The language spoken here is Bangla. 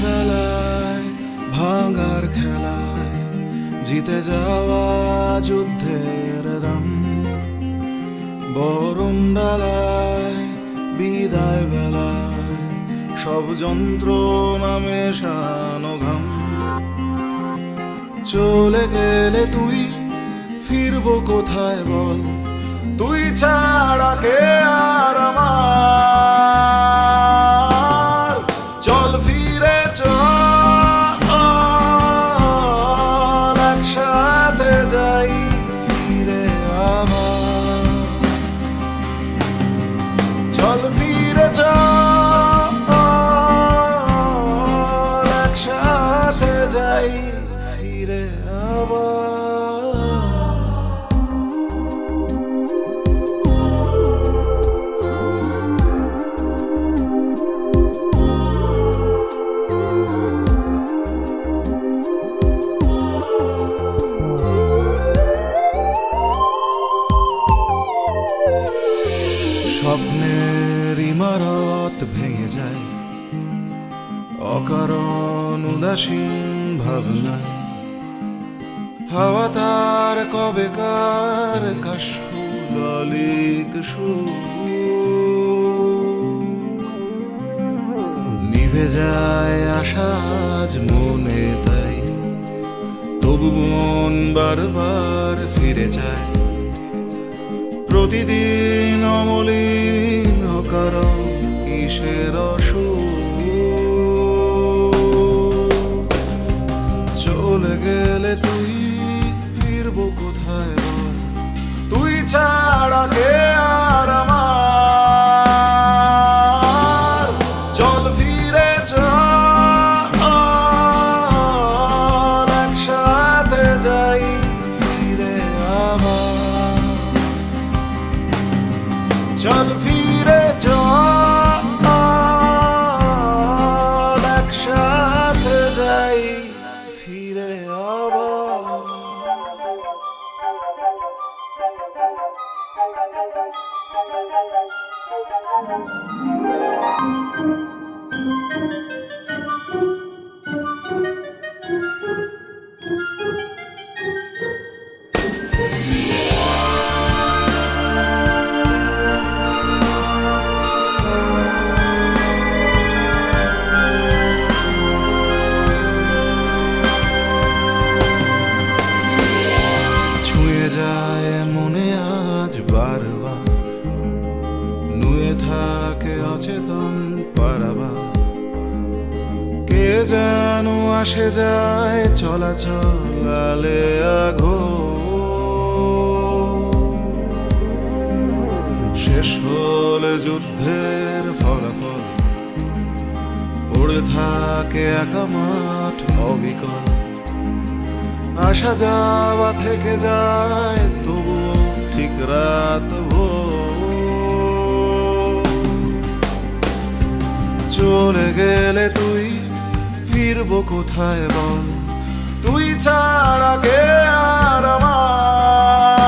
বেলায় ভাঙার খেলায় জিতে যাওয়া যুদ্ধের দাম, বরণ ডালায় বিদায় বেলায় সব যন্ত্রণা মেশানো ঘাম। চলে গেলে তুই ফিরবো কোথায় বল, তুই ছাড়া কে আর আমার। চল ফিরে চল একসাথে যাই ফিরে আবার। চল ফিরে চল একসাথে যাই ফিরে আবার। স্বপ্নের ইমারত ভেঙে যায় অকারণ উদাসীন ভাবনায়। হাওয়া তার কবেকার কাশফুল অলিক নিভে যায় আশা আজ মনে, তাই তবু মন বারবার ফিরে যায়। প্রতিদিন অমলিন অকারণ কিসের অসুখ। চলে গেলে তুই ফিরবো কোথায় বল, তুই ছাড়া কে আর আমার। চল ফিরে চল একসাথে যাই ফিরে আবার। চল ফিরে চল একসাথে যাই ফিরে আবার। যায় মনে আজ বারবার, নুয়ে থাকে অচেতন পারাবার। কে যেন আসে যায় চলাচল আলে আঘো। শেষ হলে যুদ্ধের ফলাফল পড়ে থাকে একা মাঠ অবিকল। আসা যাওয়া থেকে যায় তবু ঠিক রাত ভোর। চলে গেলে তুই ফিরবো কোথায় বল, তুই ছাড়া কে আর আমার।